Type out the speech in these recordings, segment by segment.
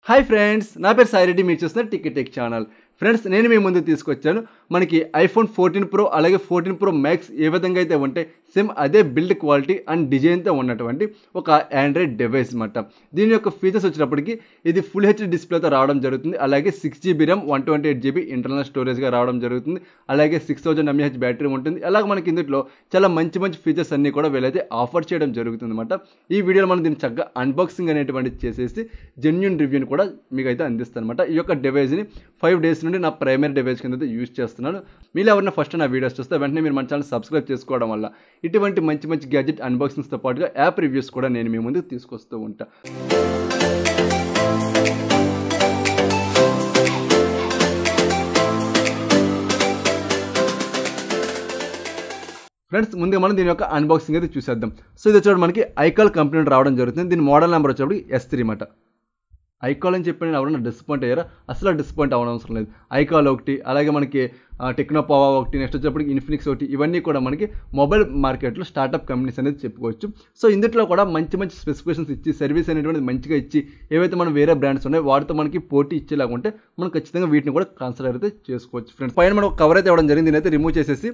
Hi friends, నా పేరు సాయి రెడ్డి. మీరు చూస్తున్న టికెట్ టెక్ ఛానల్. ఫ్రెండ్స్, నేను మీ ముందు తీసుకొచ్చాను మనకి ఐఫోన్ 14 ప్రో అలాగే 14 ప్రో మ్యాక్స్ ఏ విధంగా అయితే ఉంటాయి సేమ్ అదే బిల్డ్ క్వాలిటీ అండ్ డిజైన్తో ఉన్నటువంటి ఒక ఆండ్రాయిడ్ డివైస్ అన్నమాట. దీని యొక్క ఫీచర్స్ వచ్చినప్పటికీ ఇది ఫుల్ హెచ్డి డిస్ప్లేతో రావడం జరుగుతుంది. అలాగే 6GB ర్యామ్ 128GB ఇంటర్నల్ స్టోరేజ్గా రావడం జరుగుతుంది. అలాగే 6000 mAh బ్యాటరీ ఉంటుంది. అలాగే మనకి ఇందులో చాలా మంచి మంచి ఫీచర్స్ అన్నీ కూడా వీళ్ళైతే ఆఫర్ చేయడం జరుగుతుంది అన్నమాట. ఈ వీడియోలో మనం దీన్ని చక్కగా అన్బాక్సింగ్ అనేటువంటిది చేసేసి జెన్యూన్ రివ్యూని కూడా మీకు అయితే అందిస్తాను అనమాట. ఈ యొక్క డివైస్ని 5 days నుండి నా ప్రైమరీ డివైస్ కింద అయితే యూజ్ చేస్తున్నాను. మీరు ఎవరైనా ఫస్ట్ నా వీడియోస్ చూస్తే వెంటనే మీరు మన ఛానల్ సబ్స్క్రైబ్ చేసుకోవడం వల్ల ఇటువంటి మంచి మంచి గ్యాడ్జెట్ అన్బాక్సింగ్స్తో పాటుగా యాప్ రివ్యూస్ కూడా నేను మీ ముందుకు తీసుకొస్తూ ఉంటాను. ఫ్రెండ్స్, ముందుగా మనం దీని యొక్క అన్బాక్సింగ్ అయితే చూసేద్దాం. సో ఇది వచ్చేటప్పుడు మనకి ఐకాల్ కంపెనీ రావడం జరుగుతుంది. దీని మోడల్ నెంబర్ వచ్చేటప్పుడు S3 అన్నమాట. ఐకాల్ అని చెప్పి నేను ఎవరైనా డిసప్పాయింట్ అయ్యారా? అసలు డిసప్పాయింట్ అవ్వనవసరం లేదు. ఐకాల్ ఒకటి, అలాగే మనకి టెక్నోపోవా ఒకటి, నెక్స్ట్ వచ్చేప్పటికి ఇన్ఫినిక్స్ ఒకటి, ఇవన్నీ కూడా మనకి మొబైల్ మార్కెట్లో స్టార్టప్ కంపెనీస్ అనేది చెప్పుకోవచ్చు. సో ఇందులో కూడా మంచి మంచి స్పెసిఫికేషన్స్ ఇచ్చి సర్వీస్ అనేటువంటిది మంచిగా ఇచ్చి ఏవైతే మనం వేరే బ్రాండ్స్ ఉన్నాయో వాటితో మనకి పోటీ ఇచ్చేలాగా ఉంటే మనం ఖచ్చితంగా వీటిని కూడా కన్సిడర్ అయితే చేసుకోవచ్చు. ఫ్రెండ్స్, పైన మనం కవర్ అయితే ఇవ్వడం జరిగింది. దీని అయితే రిమూవ్ చేసేసి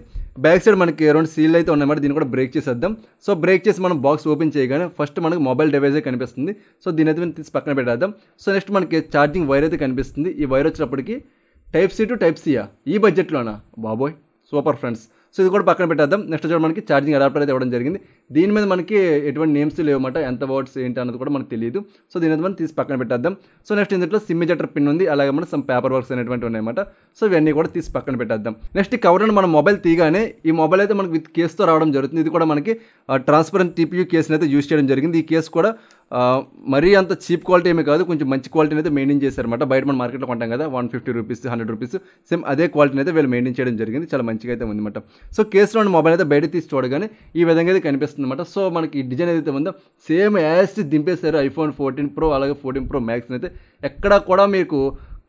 బ్యాక్ సైడ్ మనకి 2 సీల్ అయితే ఉన్నాయన్నమాట. దీన్ని కూడా బ్రేక్ చేసేద్దాం. సో బ్రేక్ చేసి మనం బాక్స్ ఓపెన్ చేయగానే ఫస్ట్ మనకి మొబైల్ డివైజే కనిపిస్తుంది. సో దీని అయితే మనం తీసి పక్కన పెట్టేద్దాం. సో నెక్స్ట్ మనకి ఛార్జింగ్ వైర్ అయితే కనిపిస్తుంది. ఈ వైర్ వచ్చినప్పటికి టైప్ సి టు టైప్ సియా ఈ బడ్జెట్లోనా బాబోయ్, సూపర్ ఫ్రెండ్స్. సో ఇది కూడా పక్కన పెట్టేద్దాం. నెక్స్ట్ వచ్చి మనకి ఛార్జింగ్ అడాప్టర్ అయితే ఇవ్వడం జరిగింది. దీని మీద మనకి ఎటువంటి నేమ్స్ లేవన్నమాట, ఎంత వర్డ్స్ ఏంటి అన్నది కూడా మనకు తెలియదు. సో దీని అయితే మనం తీసి పక్కన పెట్టేద్దాం. సో నెక్స్ట్ ఇందులో సిమ్ ఎజెక్టర్ పిన్ ఉంది, అలాగే మన సమ్ పేపర్ వర్క్స్ అనేటువంటి ఉన్నాయన్నమాట. సో ఇవన్నీ కూడా తీసి పక్కన పెట్టేద్దాం. నెక్స్ట్ ఈ కవర్లో మన మొబైల్ తీయగానే ఈ మొబైల్ అయితే మనకి విత్ కేస్తో రావడం జరుగుతుంది. ఇది కూడా మనకి ట్రాన్స్పరెంట్ TPU కేసుని అయితే యూజ్ చేయడం జరిగింది. ఈ కేసు కూడా మరీ అంత చీప్ క్వాలిటీ ఏమీ కాదు, కొంచెం మంచి క్వాలిటీని అయితే మెయింటైన్ చేశారన్నమాట. బయట మన మార్కెట్లో కొంటాం కదా 150 రూపీస్ 100 రూపీస్, సేమ్ అదే క్వాలిటీని అయితే వీళ్ళు మెయింటైన్ చేయడం జరిగింది. చాలా మంచిగా అయితే ఉందన్నమాట. సో కేసులో మొబైల్ అయితే బయట తీసి చూడగానే ఈ విధంగా అయితే కనిపిస్తుంది అనమాట. సో మనకి డిజైన్ ఏదైతే ఉందో సేమ్ యాజ్ దింపేశారు ఐఫోన్ 14 ప్రో అలాగే 14 ప్రో మ్యాక్స్ని అయితే ఎక్కడా కూడా మీకు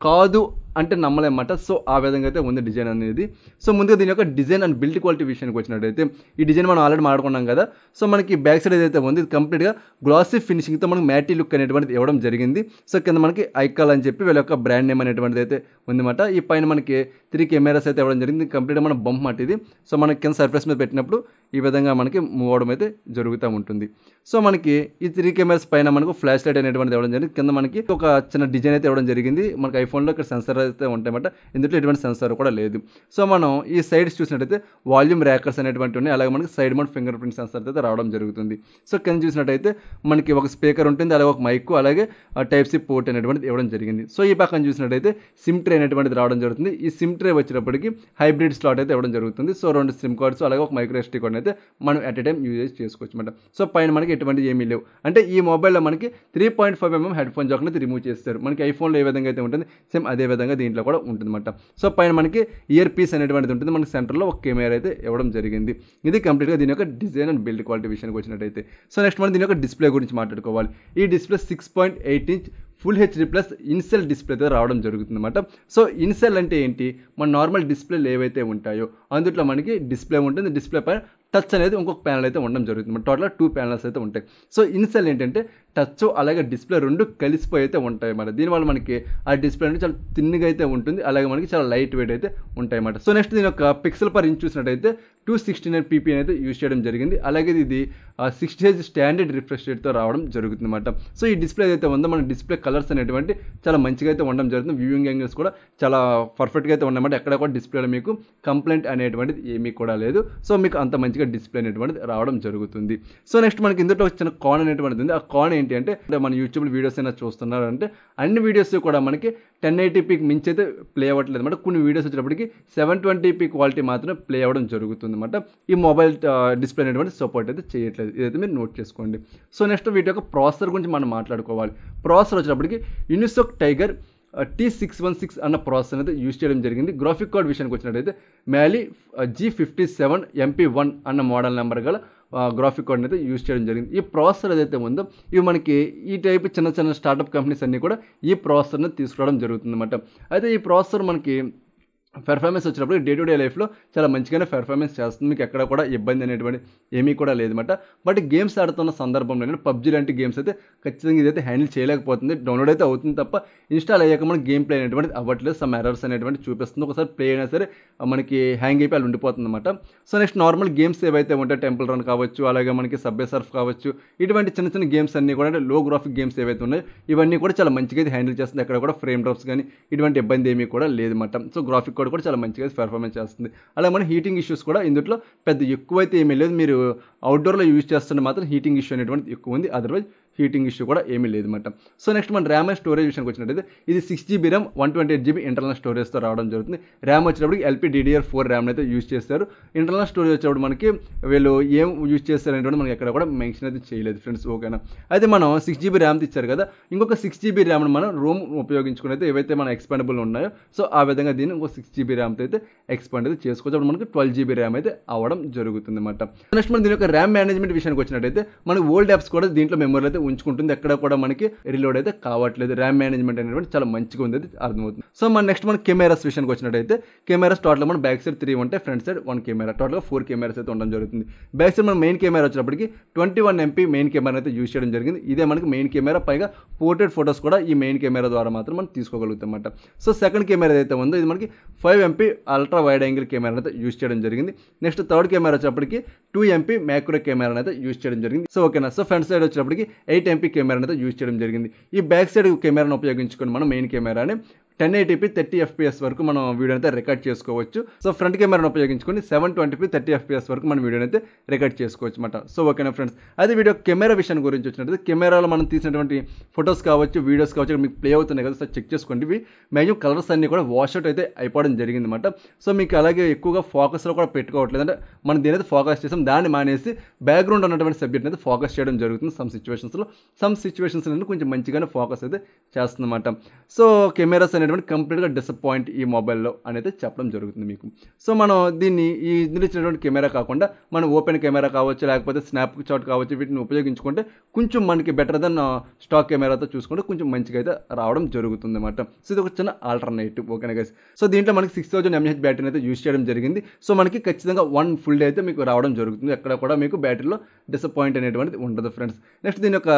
కాదు అంటే నమ్మలేమన్నమాట. సో ఆ విధంగా అయితే ఉంది డిజైన్ అనేది. సో ముందుగా దీని యొక్క డిజైన్ అండ్ బిల్డ్ క్వాలిటీ విషయానికి వచ్చినట్టయితే ఈ డిజైన్ మనం ఆల్రెడీ మాట్లాడుకున్నాం కదా. సో మనకి బ్యాక్ సైడ్ ఏదైతే ఉంది ఇది కంప్లీట్గా గ్లాసీ ఫినిషింగ్తో మనకి మ్యాటీ లుక్ అనేటువంటిది ఇవ్వడం జరిగింది. సో కింద మనకి ఐకాల్ అని చెప్పి వీళ్ళ యొక్క బ్రాండ్ నేమ్ అనేటువంటిది అయితే ఉందన్నమాట. ఈ పైన మనకి 3 కెమెరాస్ అయితే ఇవ్వడం జరిగింది. కంప్లీట్గా మన బంప్ మాట ఇది. సో మనకి కింద సర్ఫేస్ మీద పెట్టినప్పుడు ఈ విధంగా మనకి మూవ్ అవడం అయితే జరుగుతూ ఉంటుంది. సో మనకి ఈ 3 కెమెరాస్ పైన మనకు ఫ్లాష్ లైట్ అనేటువంటిది ఇవ్వడం జరిగింది. కింద మనకి ఒక చిన్న డిజైన్ అయితే ఇవ్వడం జరిగింది. మనకి ఐఫోన్లో ఇక్కడ సెన్సర్ అయితే ఉంటాయన్నమాట. ఇందులో ఎటువంటి సెన్సార్ కూడా లేదు. సో మనం ఈ సైడ్స్ చూసినట్టయితే వాల్యూమ్ ర్యాకర్స్ అనేటువంటి ఉన్నాయి. అలాగే మనకి side mount finger print sensor అయితే రావడం జరుగుతుంది. సో కింద చూసినట్టయితే మనకి ఒక స్పీకర్ ఉంటుంది, అలాగే ఒక మైక్, అలాగే టైప్ సి పోర్ట్ అనేటువంటిది ఇవ్వడం జరిగింది. సో ఈ పక్కన చూసినట్టయితే సిమ్ ట్రే అనేటువంటిది రావడం జరుగుతుంది. ఈ సిమ్ ట్రే వచ్చినప్పటికీ హైబ్రిడ్ స్లాట్ అయితే ఇవ్వడం జరుగుతుంది. సో 2 సిమ్ కార్డ్స్ అలాగే ఒక మైక్రో SD కార్డ్ అయితే మనం అట్ ఏ టైం యూజ్ చేసుకోవచ్చు అనమాట. సో పైన మనకి ఎటువంటి ఏమీ లేవు. అంటే ఈ మొబైల్లో మనకి 3.5mm హెడ్ ఫోన్ జాక్ అయితే రిమూవ్ చేస్తారు. మనకి ఐఫోన్లో ఏ విధంగా అయితే ఉంటుంది సేమ్ అదే విధంగా దీంట్లో కూడా ఉంటుంది అనమాట. సో పైన మనకి ఇయర్ పీస్ అనేటువంటిది ఉంటుంది. మనకి సెంటర్లో ఒక కెమెరా అయితే ఇవ్వడం జరిగింది. ఇది కంప్లీట్గా దీని యొక్క డిజైన్ అండ్ బిల్డ్ క్వాలిటీ విషయానికి వచ్చినట్టయితే. సో నెక్స్ట్ మనం దీని యొక్క డిస్ప్లే గురించి మాట్లాడుకోవాలి. ఈ display 6.8 inch full HD plus in cell డిస్ప్లేతో రావడం జరుగుతుంది అనమాట. సో ఇన్సెల్ అంటే ఏంటి? మన నార్మల్ డిస్ప్లేలు ఏవైతే ఉంటాయో అందులో మనకి డిస్ప్లే ఉంటుంది. డిస్ప్లే పైన టచ్ అనేది ఇంకొక ప్యానల్ అయితే ఉండడం జరుగుతుంది. టోటల్గా 2 ప్యానల్స్ అయితే ఉంటాయి. సో ఇన్సెల్ ఏంటంటే టచ్ అలాగే డిస్ప్లే 2 కలిసిపోయి అయితే ఉంటాయి అన్నమాట. దీనివల్ల మనకి ఆ డిస్ప్లే అనేది చాలా థిన్గా అయితే ఉంటుంది, అలాగే మనకి చాలా లైట్ వెయిట్ అయితే ఉంటాయి అన్నమాట. సో నెక్స్ట్ దీని యొక్క పిక్సెల్ పర్ ఇంచ్ చూసినట్టయితే 269 pp అయితే యూజ్ చేయడం జరిగింది. అలాగే ఇది 60Hz స్టాండర్డ్ రిఫ్రెష్ రేట్తో రావడం జరుగుతుంది అన్నమాట. సో ఈ డిస్ప్లే అయితే ఉందో మన డిస్ప్లే కలర్స్ అనేటువంటి చాలా మంచిగా అయితే ఉండడం జరుగుతుంది. వ్యూయింగ్ యాంగిల్స్ కూడా చాలా పర్ఫెక్ట్గా అయితే ఉన్నాయన్నమాట. ఎక్కడ కూడా డిస్ప్లేలో మీకు కంప్లైంట్ అనేటువంటిది ఏమీ కూడా లేదు. సో మీకు అంత మంచిగా డిస్ప్లే అనేటువంటిది రావడం జరుగుతుంది. సో నెక్స్ట్ మనకి ఇందులో వచ్చిన కాన్ అనేటువంటిది ఉంది. ఆ కాన్ ఏంటి అంటే మన యూట్యూబ్ వీడియోస్ అయినా చూస్తున్నారు అంటే అన్ని వీడియోస్ కూడా మనకి 1080pకి మించి అయితే ప్లే అవ్వట్లేదు అనమాట. కొన్ని వీడియోస్ వచ్చేటప్పటికి 720p క్వాలిటీ మాత్రమే ప్లే అవ్వడం జరుగుతుంది అనమాట. ఈ మొబైల్ డిస్ప్లే అనేటువంటి సపోర్ట్ అయితే చేయట్లేదు. ఇదైతే మీరు నోట్ చేసుకోండి. సో నెక్స్ట్ వీటి యొక్క ప్రాసెసర్ గురించి మనం మాట్లాడుకోవాలి. ప్రాసెసర్ వచ్చేటప్పటికి యూనిసోక్ టైగర్ T616 అన్న ప్రాసెసర్ అయితే యూజ్ చేయడం జరిగింది. గ్రాఫిక్ కార్డ్ విషయానికి వచ్చినట్టయితే మ్యాలీ G57 MP1 అన్న మోడల్ నెంబర్ గల గ్రాఫిక్ కార్డ్ని అయితే యూజ్ చేయడం జరిగింది. ఈ ప్రాసెసర్ ఏదైతే ఉందో ఇవి మనకి ఈ టైప్ చిన్న చిన్న స్టార్టప్ కంపెనీస్ అన్నీ కూడా ఈ ప్రాసెసర్ని తీసుకురావడం జరుగుతుంది అన్నమాట. అయితే ఈ ప్రాసెసర్ మనకి పెర్ఫార్మెన్స్ వచ్చినప్పుడు డే టు డే లైఫ్లో చాలా మంచిగానే పెర్ఫార్మెన్స్ చేస్తుంది, మీకు ఎక్కడ కూడా ఇబ్బంది అనేటువంటి ఏమీ కూడా లేదన్నమాట. బట్ గేమ్స్ ఆడుతున్న సందర్భంలో పబ్జీ లాంటి గేమ్స్ అయితే ఖచ్చితంగా ఇదైతే హ్యాండిల్ చేయలేకపోతుంది. డౌన్లోడ్ అయితే అవుతుంది తప్ప ఇన్స్టాల్ అయ్యాక మనకి గేమ్ ప్లే అనేటువంటి అవ్వట్లేదు, సమ్ ఎర్రర్స్ అనేటువంటి చూపిస్తుంది. ఒకసారి ప్లే అయినా సరే మనకి హ్యాంగ్ అయిపోయి అలా ఉండిపోతుంది అనమాట. సో నెక్స్ట్ నార్మల్ గేమ్స్ ఏవైతే ఉంటాయి, టెంపుల్ రన్ కావచ్చు, అలాగే మనకి సబ్వే సర్ఫ్ కావచ్చు, ఇటువంటి చిన్న చిన్న గేమ్స్ అన్నీ కూడా అంటే లో గ్రాఫిక్ గేమ్స్ ఏవైతే ఉన్నాయో ఇవన్నీ కూడా చాలా మంచిగా అయితే హ్యాండిల్ చేస్తుంది. ఎక్కడ కూడా ఫ్రేమ్ డ్రాప్స్ కానీ ఇటువంటి ఇబ్బంది ఏమీ కూడా లేదన్నమాట. సో గ్రాఫిక్ కూడా చాలా మంచిగా పెర్ఫార్మెన్స్ చేస్తుంది. అలాగే మన హీటింగ్ ఇష్యూస్ కూడా ఇందులో పెద్ద ఎక్కువైతే ఏమీ లేదు. మీరు అవుట్డోర్లో యూజ్ చేస్తున్న మాత్రం హీటింగ్ ఇష్యూ అనేటువంటి ఎక్కువ ఉంది, అదర్వైజ్ హీటింగ్ ఇష్యూ కూడా ఏమీ లేదన్నమాట. సో నెక్స్ట్ మన ర్యామ్ అండ్ స్టోరేజ్ విషయానికి వచ్చినట్టయితే ఇది 6GB ర్యామ్ 128GB ఇంటర్నల్ స్టోరేజ్తో రావడం జరుగుతుంది. ర్యామ్ వచ్చినప్పుడు LPDDR4 ర్యామ్ అయితే యూజ్ చేస్తారు. ఇంటర్నల్ స్టోరేజ్ వచ్చేప్పుడు మనకి వీళ్ళు ఏం యూజ్ చేస్తారు అనేటువంటి మనకి ఎక్కడ కూడా మెన్షన్ అయితే చేయలేదు ఫ్రెండ్స్, ఓకేనా. అయితే మనం 6GB ర్యామ్ ఇచ్చారు కదా, ఇంకొక 6GB ర్యామ్ని మనం రోమ్ ఉపయోగించుకుని అయితే ఏవైతే మన ఎక్స్పాండబుల్ ఉన్నాయో సో ఆ విధంగా దీన్ని ఇంకో 6GB ర్యామ్తో అయితే ఎక్స్పాండ్ అయితే చేసుకోవచ్చు. అప్పుడు మనకి 12GB ర్యామ్ అయితే అవ్వడం జరుగుతుంది అన్నమాట. నెక్స్ట్ మనం దీని యొక్క ర్యామ్ మేనేజ్మెంట్ విషయానికి వచ్చినట్టయితే మనకి ఓల్డ్ యాప్స్ కూడా దీంట్లో మెమరీ అయితే ఉంచుకుంటుంది, ఎక్కడ కూడా మనకి రీలోడ్ అయితే కావట్లేదు. ర్యామ్ మేనేజ్మెంట్ అనేటువంటి చాలా మంచిగా ఉంది, అది అర్థమవుతుంది. సో మన నెక్స్ట్ మన కెమెరాస్ విషయానికి వచ్చినట్టయితే కెమెరాస్ టోటల్ మన బ్యాక్ సైడ్ 3 ఉంటాయి, ఫ్రంట్ సైడ్ 1 కెమెరా, టోటల్గా 4 కెమెరాస్ అయితే ఉండడం జరుగుతుంది. బ్యాక్ సైడ్ మన మెయిన్ కెమెరా వచ్చినప్పటికి 21MP మెయిన్ కెమెరా అయితే యూజ్ చేయడం జరిగింది. ఇదే మనకి మెయిన్ కెమెరా, పైగా పోర్ట్రేట్ ఫోటోస్ కూడా ఈ మెయిన్ కెమెరా ద్వారా మాత్రం మనం తీసుకోగలుగుతాం అన్నమాట. సో సెకండ్ కెమెరా ఏదైతే ఉందో ఇది మనకి 5MP ultra wide angle camera అయితే యూజ్ చేయడం జరిగింది. నెక్స్ట్ థర్డ్ కెమెరా వచ్చేప్పటికి 2MP మ్యాక్రో కెమెరా అయితే యూజ్ చేయడం జరిగింది. సో ఓకేనా. సో ఫ్రంట్ సైడ్ వచ్చేప్పటికి 8MP కెమెరా అయితే యూజ్ చేయడం జరిగింది. ఈ బ్యాక్ సైడ్ కెమెరాను ఉపయోగించుకొని మనం మెయిన్ కెమెరాని 1080p 30fps వరకు మనం వీడియో అయితే రికార్డ్ చేసుకోవచ్చు. సో ఫ్రంట్ కెమెరాను ఉపయోగించుకొని 720p 30fps వరకు మనం వీడియోని అయితే రికార్డ్ చేసుకోవచ్చు అనమాట. సో ఓకేనా ఫ్రెండ్స్, అదే వీడియో కెమెరా విషయం గురించి వచ్చినట్టు కెమెరాలో మనం తీసినటువంటి ఫొటోస్ కావచ్చు, వీడియోస్ కావచ్చు, మీకు ప్లే అవుతున్నాయి కదా, సో చెక్ చేసుకోండి. ఇవి మ్యాక్సిమం కలర్స్ అన్నీ కూడా వాష్ అవుట్ అయితే అయిపోవడం జరిగింది అనమాట. సో మీకు అలాగే ఎక్కువగా ఫోకస్లో కూడా పెట్టుకోవట్లేదు, అంటే మనం దేనైతే ఫోకస్ చేసాం దాన్ని మానేసి బ్యాక్గ్రౌండ్ ఉన్నటువంటి సబ్జెక్ట్ అయితే ఫోకస్ చేయడం జరుగుతుంది. సమ్ సిచ్యువేషన్స్ అనేది కొంచెం మంచిగానే ఫోకస్ అయితే చేస్తుందన్నమాట. సో కెమెరాస్ అనేటువంటి కంప్లీట్గా డిసప్పాయింట్ ఈ మొబైల్లో అనేది చెప్పడం జరుగుతుంది మీకు. సో మనం దీన్ని ఈ ఇందులో ఇచ్చినటువంటి కెమెరా కాకుండా మనం ఓపెన్ కెమెరా కావచ్చు, లేకపోతే స్నాప్ షాట్ కావచ్చు, వీటిని ఉపయోగించుకుంటే కొంచెం మనకి బెటర్ దెన్ స్టాక్ కెమెరాతో చూసుకుంటే కొంచెం మంచిగా అయితే రావడం జరుగుతుంది అన్నమాట. సో ఇది ఒక చిన్న ఆల్టర్నేటివ్, ఓకేనా గైస్. సో దీంట్లో మనకి 6000 mAh బ్యాటరీని అయితే యూజ్ చేయడం జరిగింది. సో మనకి ఖచ్చితంగా 1 full డే అయితే మీకు రావడం జరుగుతుంది, ఎక్కడ కూడా మీకు బ్యాటరీలో డిసప్పాయింట్ అనేటువంటిది ఉండదు ఫ్రెండ్స్. నెక్స్ట్ దీని యొక్క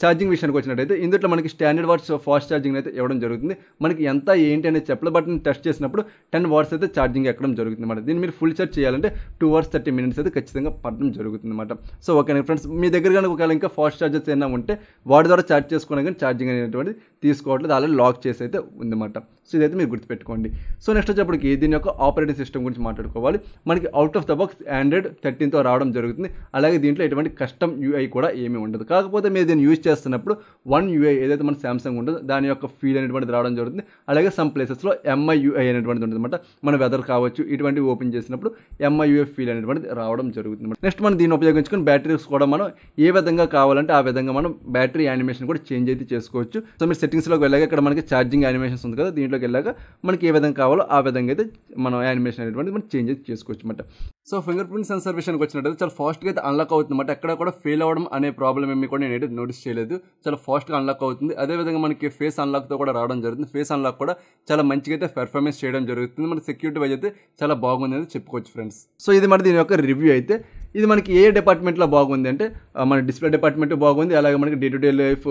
ఛార్జింగ్ విషయానికి వచ్చినట్టయితే ఇందులో మనకి స్టాండర్డ్ వాట్స్ ఫాస్ట్ ఛార్జింగ్ అయితే ఇవ్వడం జరుగుతుంది. మనకి ఎంత ఏంటి అనేది చెప్పలేదు, బట్ నేను టెస్ట్ చేసినప్పుడు 10 watts అయితే ఛార్జింగ్ ఎక్కడం జరుగుతుంది అన్నమాట. దీన్ని మీరు ఫుల్ ఛార్జ్ చేయాలంటే 2 hours 30 minutes అయితే ఖచ్చితంగా పడడం జరుగుతుంది అన్నమాట. సో ఓకే ఫ్రెండ్స్, మీ దగ్గర కానీ ఒకవేళ ఇంకా ఫాస్ట్ ఛార్జెస్ ఏమైనా ఉంటే వాటి ద్వారా ఛార్జ్ చేసుకున్నా కానీ ఛార్జింగ్ అనేటువంటిది తీసుకోవట్లేదు, ఆల్రెడీ లాక్ చేసి అయితే ఉందన్నమాట. సో ఇదైతే మీరు గుర్తుపెట్టుకోండి. సో నెక్స్ట్ వచ్చేప్పటికి దీని యొక్క ఆపరేటింగ్ సిస్టమ్ గురించి మాట్లాడుకోవాలి. మనకి out of the box Android 13తో రావడం జరుగుతుంది. అలాగే దీంట్లో ఎటువంటి కస్టమ్ UI కూడా ఏమీ ఉండదు. కాకపోతే మీరు దీన్ని యూజ్ చేస్తున్నప్పుడు 1 UI ఏదైతే మన Samsung ఉంటుందో దాని యొక్క ఫీల్ అనేటువంటిది రావడం జరుగుతుంది. అలాగే సమ్ ప్లేసెస్లో MIUI అనేటువంటిది ఉంటుంది అనమాట. మన వెదర్ కావచ్చు ఇటువంటివి ఓపెన్ చేసినప్పుడు MIUI ఫీల్ అనేటువంటిది రావడం జరుగుతుంది. నెక్స్ట్ మనం దీన్ని ఉపయోగించుకుని బ్యాటరీస్ కూడా మనం ఏ విధంగా కావాలంటే ఆ విధంగా మనం బ్యాటరీ యానిమేషన్ కూడా చేంజ్ అయితే చేసుకోవచ్చు. సో మీరు సెట్టింగ్స్లోకి వెళ్ళాక ఇక్కడ మనకి ఛార్జింగ్ యానిమేషన్స్ ఉంది కదా, దీంట్లోకి వెళ్ళాక మనకి ఏ విధంగా కావాలో ఆ విధంగా అయితే మనం యానిమేషన్ అనేటువంటిది మనం చేంజ్ అయితే చేసుకోవచ్చు అనమాట. సో ఫింగర్ ప్రింట్ సెన్సర్ విషయానికి వచ్చినట్టు చాలా ఫాస్ట్గా అయితే అన్లాక్ అవుతుంది అనమాట. ఎక్కడ కూడా ఫెయిల్ అవ్వడం అనే ప్రాబ్లం ఏమి కూడా నేనైతే నోటీస్ చేయలేదు, చాలా ఫాస్ట్గా అన్లాక్ అవుతుంది. అదేవిధంగా మనకి ఫేస్ అన్లాక్తో కూడా రావడం జరుగుతుంది. ఫేస్ అన్లాక్ కూడా చాలా మంచిగా అయితే పెర్ఫార్మెన్స్ చేయడం జరుగుతుంది. మన సెక్యూరిటీ వైజ్ అయితే చాలా బాగుంది అని చెప్పుకోవచ్చు ఫ్రెండ్స్. సో ఇది మరి దీని యొక్క రివ్యూ అయితే. ఇది మనకి ఏ డిపార్ట్మెంట్లో బాగుంది అంటే మన డిస్ప్లే డిపార్ట్మెంట్ బాగుంది, అలాగే మనకి day to day life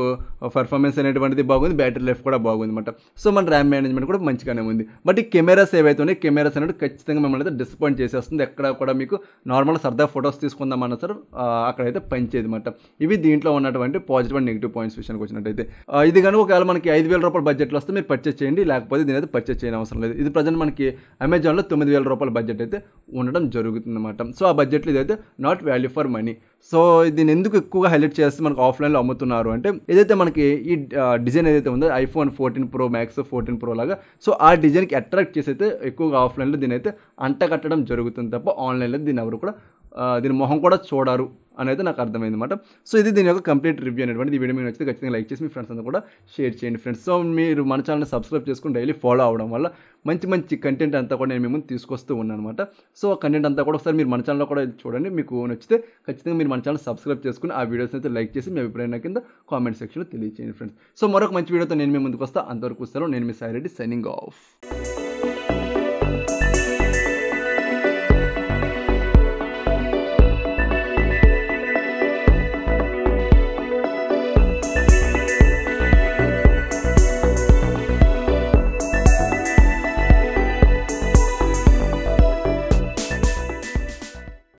performance అనేటువంటిది బాగుంది, బ్యాటరీ లైఫ్ కూడా బాగుంది అనమాట. సో మన ర్యామ్ మేనేజ్మెంట్ కూడా మంచిగానే ఉంది. బట్ ఈ కెమెరాస్ ఏవైతే ఉన్నాయి, కెమెరాస్ అనేది ఖచ్చితంగా మిమ్మల్ని అయితే డిసప్పాయింట్ చేసేస్తుంది. ఎక్కడ కూడా మీకు నార్మల్ సరదా ఫొటోస్ తీసుకుందామన్నా సార్ అక్కడైతే పనిచేయదు అనమాట. ఇవి దీంట్లో ఉన్నటువంటి పాజిటివ్ అండ్ నెగిటివ్ పాయింట్స్ విషయానికి వచ్చినట్టయితే ఇది కనుక ఒకవేళ మనకి 5000 రూపాయల బడ్జెట్లో వస్తే మీరు పర్చేస్ చేయండి, లేకపోతే దీని అయితే పర్చేస్ చేయని అవసరం లేదు. ఇది ప్రజెంట్ మనకి అమెజాన్లో 9000 రూపాయల బడ్జెట్ అయితే ఉండడం జరుగుతుంది అనమాట. సో ఆ బడ్జెట్లో ఇదైతే not value for money. So దీన్ని ఎందుకు ఎక్కువగా హైలైట్ చేస్తే మనకు ఆఫ్లైన్లో అమ్ముతున్నారు అంటే ఏదైతే మనకి ఈ డిజైన్ ఏదైతే ఉందో iPhone 14 Pro Max 14 Pro లాగా, సో ఆ డిజైన్కి అట్రాక్ట్ చేసి అయితే ఎక్కువగా ఆఫ్లైన్లో దీని అయితే అంట కట్టడం జరుగుతుంది తప్ప ఆన్లైన్లో దీన్ని ఎవరు కూడా దీని మొహం కూడా చూడరు అనేది నాకు అర్థమైంది అనమాట. సో ఇది దీని యొక్క కంప్లీట్ రివ్యూ అనేటువంటి. ఈ వీడియో మీకు నచ్చితే ఖచ్చితంగా లైక్ చేసి మీ ఫ్రెండ్స్ అంతా కూడా షేర్ చేయండి ఫ్రెండ్స్. సో మీరు మన ఛానల్ని సబ్స్క్రైబ్ చేసుకుని డైలీ ఫాలో అవడం వల్ల మంచి మంచి కంటెంట్ అంతా కూడా నేను మేము తీసుకొస్తూ ఉన్నాను అనమాట. సో ఆ కంటెంట్ అంతా కూడా ఒకసారి మీరు మన ఛానల్లో కూడా చూడండి, మీకు నచ్చితే ఖచ్చితంగా మీరు మన ఛానల్ సబ్స్క్రైబ్ చేసుకుని ఆ వీడియోస్ని అయితే లైక్ చేసి మీ అభిప్రాయం కింద కామెంట్ సెక్షన్లో తెలియజేయండి ఫ్రెండ్స్. సో మరొక మంచి వీడియోతో నేను మీ ముందుకు వస్తాను. అంతవరకు వస్తాను. నేను మీ సాయి రెడ్డి, సైనింగ్ ఆఫ్.